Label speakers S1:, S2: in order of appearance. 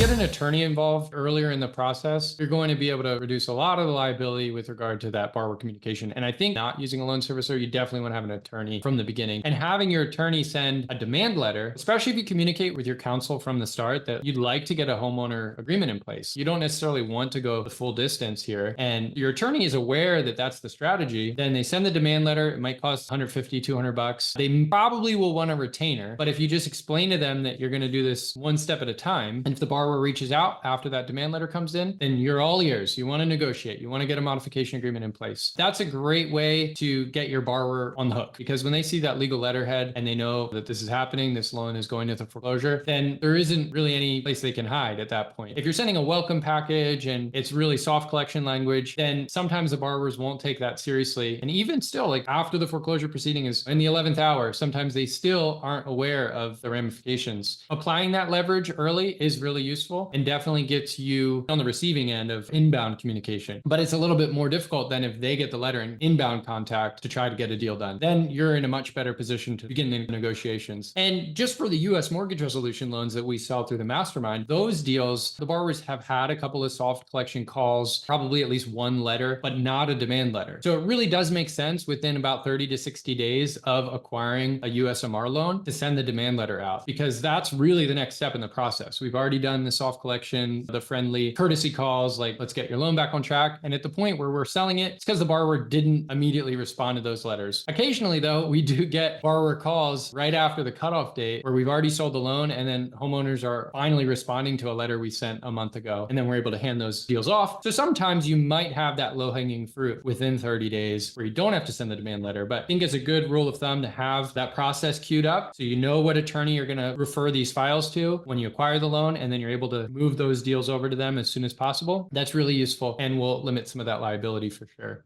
S1: get an attorney involved earlier in the process, you're going to be able to reduce a lot of the liability with regard to that borrower communication. And I think not using a loan servicer, you definitely want to have an attorney from the beginning, and having your attorney send a demand letter, especially if you communicate with your counsel from the start that you'd like to get a homeowner agreement in place. You don't necessarily want to go the full distance here, and your attorney is aware that that's the strategy. Then they send the demand letter. It might cost 150, 200 bucks. They probably will want a retainer, but if you just explain to them that you're going to do this one step at a time, and if the borrower reaches out after that demand letter comes in, then you're all ears. You want to negotiate. You want to get a modification agreement in place. That's a great way to get your borrower on the hook, because when they see that legal letterhead and they know that this is happening, this loan is going into foreclosure, then there isn't really any place they can hide at that point. If you're sending a welcome package and it's really soft collection language, then sometimes the borrowers won't take that seriously. And even still, like after the foreclosure proceeding is in the 11th hour, sometimes they still aren't aware of the ramifications. Applying that leverage early is really useful and definitely gets you on the receiving end of inbound communication. But it's a little bit more difficult than if they get the letter and inbound contact to try to get a deal done. Then you're in a much better position to begin the negotiations. And just for the US mortgage resolution loans that we sell through the mastermind, those deals, the borrowers have had a couple of soft collection calls, probably at least one letter, but not a demand letter. So it really does make sense within about 30 to 60 days of acquiring a USMR loan to send the demand letter out, because that's really the next step in the process. We've already done the soft collection, the friendly courtesy calls, like let's get your loan back on track. And at the point where we're selling it, it's because the borrower didn't immediately respond to those letters. Occasionally though, we do get borrower calls right after the cutoff date where we've already sold the loan and then homeowners are finally responding to a letter we sent a month ago, and then we're able to hand those deals off. So sometimes you might have that low-hanging fruit within 30 days where you don't have to send the demand letter, but I think it's a good rule of thumb to have that process queued up so you know what attorney you're going to refer these files to when you acquire the loan, and then you're able to move those deals over to them as soon as possible. That's really useful and will limit some of that liability for sure.